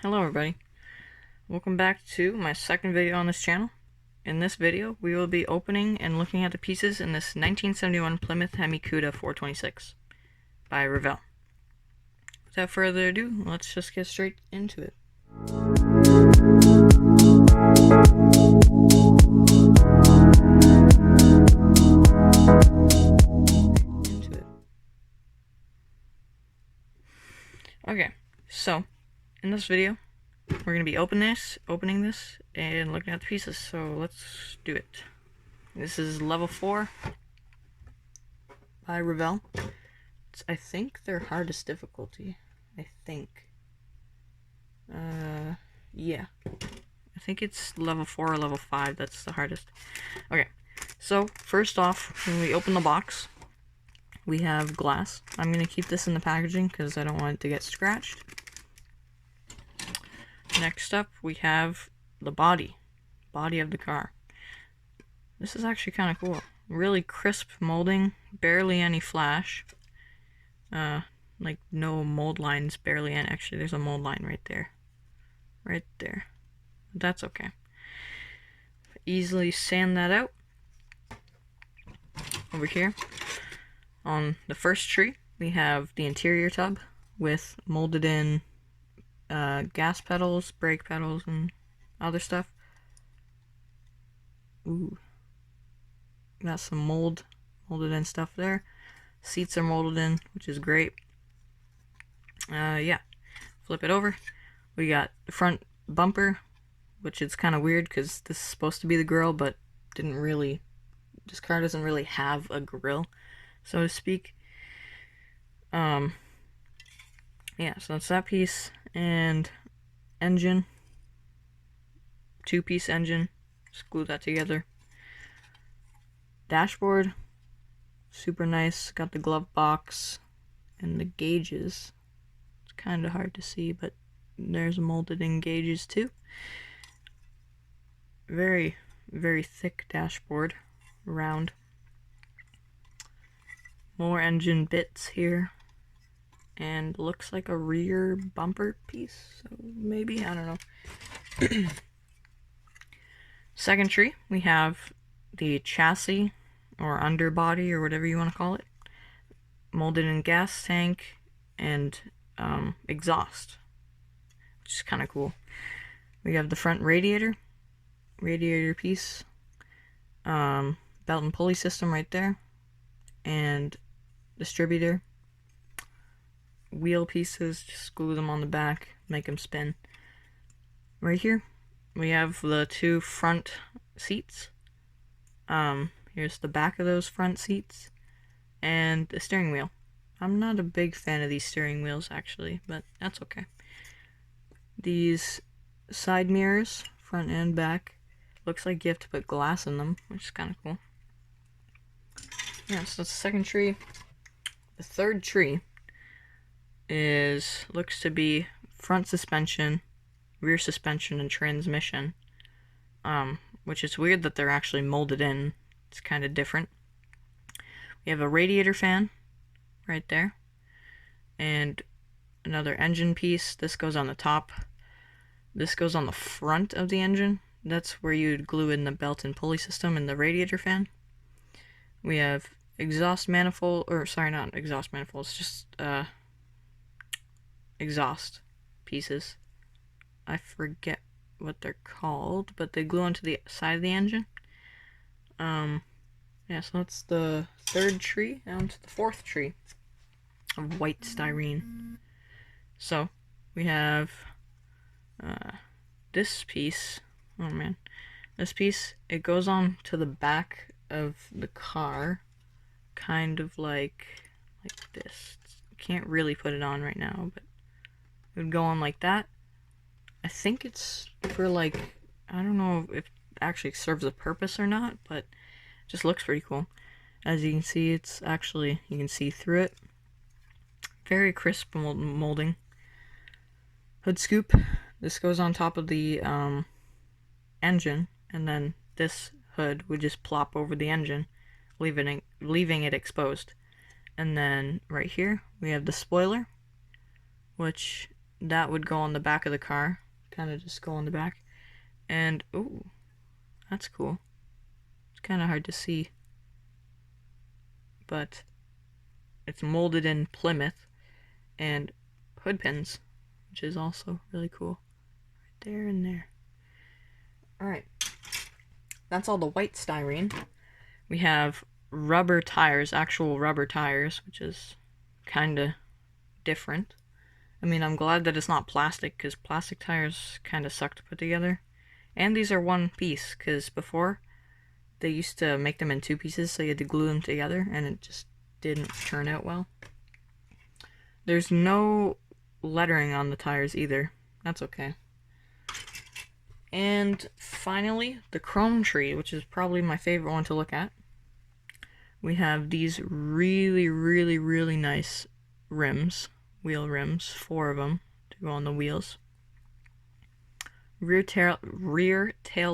Hello everybody, welcome back to my second video on this channel. In this video, we will be opening and looking at the pieces in this 1971 Plymouth Hemi Cuda 426 by Revell. Without further ado, let's just get straight into it. Okay, so in this video, we're going to be opening this, and looking at the pieces, so let's do it. This is level 4 by Revell. I think their hardest difficulty. I think. Yeah. I think it's level 4 or level 5 that's the hardest. Okay, so first off, when we open the box, we have glass. I'm going to keep this in the packaging because I don't want it to get scratched. Next up, we have the body of the car. This is actually kind of cool. Really crisp molding, barely any flash. Like no mold lines, barely any. Actually, there's a mold line right there. Right there. That's okay. Easily sand that out. Over here, on the first tree, we have the interior tub with molded in gas pedals, brake pedals, and other stuff. Ooh. Got some molded in stuff there. Seats are molded in, which is great. Yeah. Flip it over. We got the front bumper, which is kind of weird because this is supposed to be the grill, but this car doesn't really have a grill, so to speak. Yeah, so that's that piece. And engine, 2-piece engine, just glue that together. Dashboard, super nice, got the glove box and the gauges. It's kind of hard to see, but there's molded in gauges too. Very, very thick dashboard, round. More engine bits here. And looks like a rear bumper piece, so maybe, I don't know. Second tree, we have the chassis, or underbody, or whatever you want to call it, molded in gas tank and exhaust, which is kind of cool. We have the front radiator piece, belt and pulley system right there, and distributor. Wheel pieces, just glue them on the back, make them spin. Right here, we have the 2 front seats. Here's the back of those front seats, and the steering wheel. I'm not a big fan of these steering wheels, actually, but that's okay. These side mirrors, front and back, looks like you have to put glass in them, which is kind of cool. Yeah, so that's the second tree. The third tree looks to be front suspension, rear suspension, and transmission, which is weird that they're actually molded in. It's kind of different. We have a radiator fan right there, and another engine piece. This goes on the top. This goes on the front of the engine. That's where you'd glue in the belt and pulley system and the radiator fan. We have exhaust manifold, or sorry, not exhaust manifolds, just exhaust pieces. I forget what they're called, but they glue onto the side of the engine. Yeah, so that's the third tree. Down to the fourth tree of white styrene. So we have this piece. Oh man, this piece, it goes on to the back of the car, kind of like this. Can't really put it on right now, but it would go on like that. I think it's for, like, I don't know if it actually serves a purpose or not, but it just looks pretty cool. As you can see, it's actually, you can see through it. Very crisp molding. Hood scoop. This goes on top of the engine, and then this hood would just plop over the engine, leaving it exposed. And then right here, we have the spoiler, which that would go on the back of the car. Kind of just go on the back. And, ooh, that's cool. It's kind of hard to see. But it's molded in Plymouth and hood pins, which is also really cool. Right there and there. Alright. That's all the white styrene. We have rubber tires, actual rubber tires, which is kind of different. I mean, I'm glad that it's not plastic, because plastic tires kind of suck to put together. And these are one piece, because before, they used to make them in two pieces, so you had to glue them together, and it just didn't turn out well. There's no lettering on the tires either. That's okay. And finally, the chrome tree, which is probably my favorite one to look at. We have these really, really, really nice rims, wheel rims, 4 of them to go on the wheels. Rear tail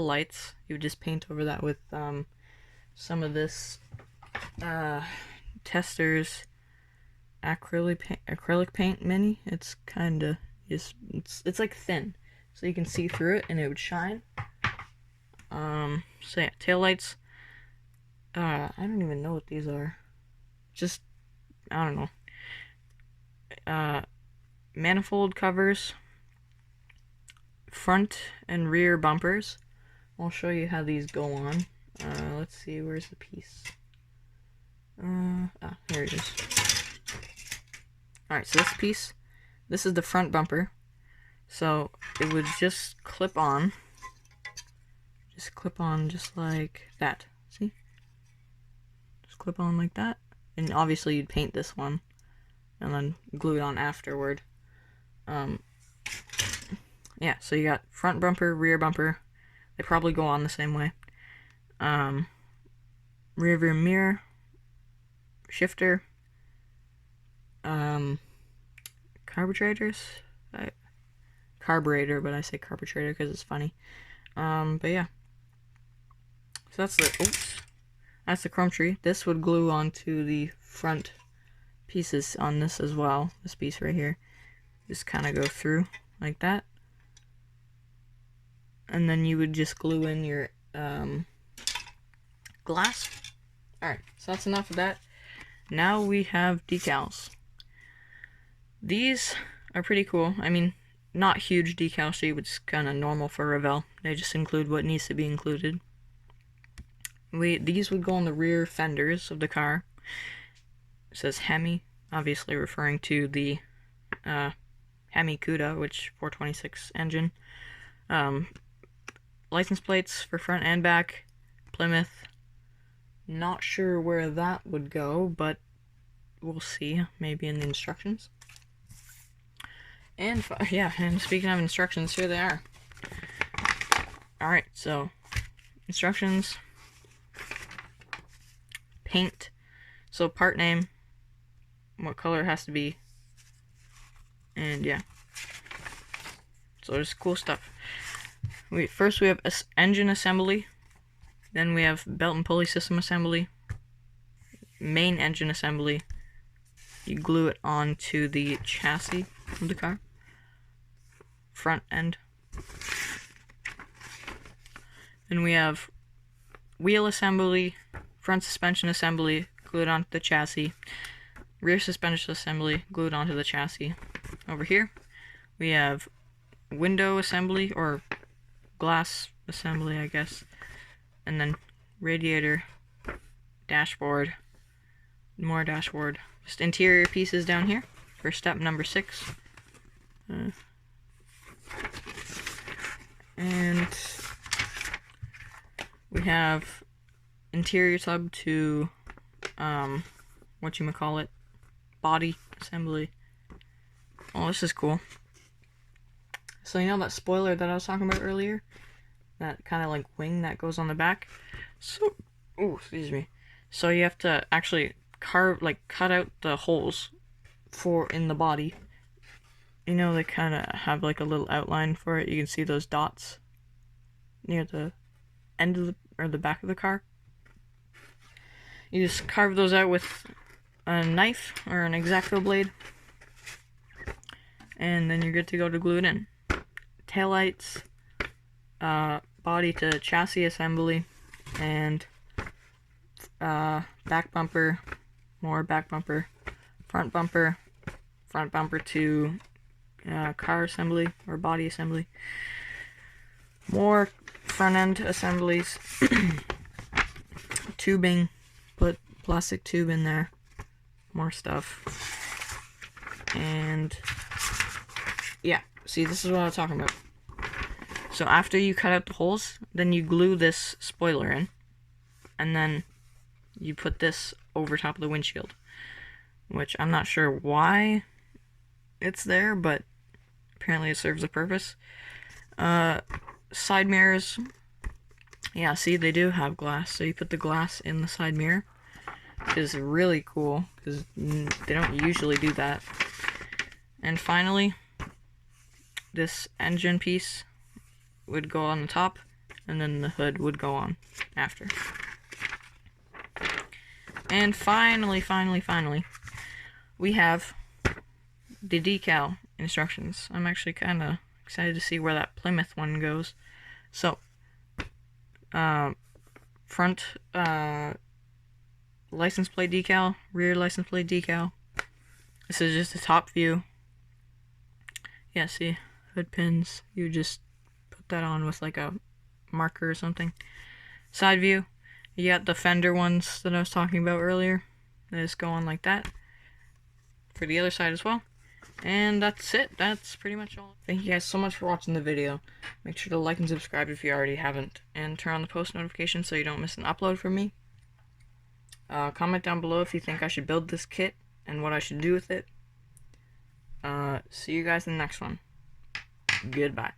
lights, you would just paint over that with some of this Testors acrylic paint mini. It's kind of it's like thin, so you can see through it and it would shine. So yeah, tail lights. I don't even know what these are. Just, I don't know. Manifold covers. Front and rear bumpers. I'll show you how these go on. Let's see, where's the piece? Here it is. Alright, so this piece, this is the front bumper. So it would just clip on. Just clip on just like that. See? Just clip on like that. And obviously you'd paint this one and then glue it on afterward. Yeah, so you got front bumper, rear bumper. They probably go on the same way. Rear view mirror, shifter, carburetor, but I say carburetor because it's funny. But yeah. So that's the chrome tree. This would glue onto the front pieces on this as well. This piece right here. Just kind of go through like that. And then you would just glue in your glass. Alright, so that's enough of that. Now we have decals. These are pretty cool. I mean, not huge decal sheet, which is kind of normal for Revell. They just include what needs to be included. These would go on the rear fenders of the car. It says Hemi, obviously referring to the Hemi Cuda, which 426 engine. License plates for front and back. Plymouth. Not sure where that would go, but we'll see. Maybe in the instructions. And yeah, and speaking of instructions, here they are. Alright, so instructions. Paint. So part name. What color it has to be. And yeah. So there's cool stuff. First we have engine assembly. Then we have belt and pulley system assembly. Main engine assembly. You glue it onto the chassis of the car. Front end. Then we have wheel assembly, front suspension assembly, glued onto the chassis. Rear suspension assembly, glued onto the chassis. Over here, we have window assembly, or glass assembly, I guess. And then radiator, dashboard, more dashboard. Just interior pieces down here for step number 6. And we have interior tub to whatchamacallit, body assembly. Oh, this is cool. So you know that spoiler that I was talking about earlier? That kind of like wing that goes on the back? So, oh, excuse me. So you have to actually cut out the holes in the body. You know, they kind of have like a little outline for it. You can see those dots near the end of the back of the car. You just carve those out with a knife or an X-Acto blade. and then you're good to go to glue it in. Taillights, body to chassis assembly, and back bumper, more back bumper, front bumper to car assembly or body assembly, more front end assemblies, tubing, put plastic tube in there, more stuff, and yeah, see, this is what I was talking about. So after you cut out the holes, then you glue this spoiler in, and then you put this over top of the windshield, which I'm not sure why it's there, but apparently it serves a purpose. Side mirrors, yeah, see, they do have glass, so you put the glass in the side mirror, which is really cool, because they don't usually do that. And finally, this engine piece would go on the top, and then the hood would go on after. And finally, we have the decal instructions. I'm actually kind of excited to see where that Plymouth one goes. So, front license plate decal, rear license plate decal. This is just a top view. Yeah, see, hood pins. You just put that on with like a marker or something. Side view. You got the fender ones that I was talking about earlier. They just go on like that. For the other side as well. And that's it. That's pretty much all. Thank you guys so much for watching the video. Make sure to like and subscribe if you already haven't. And turn on the post notifications so you don't miss an upload from me. Comment down below if you think I should build this kit and what I should do with it. See you guys in the next one. Goodbye.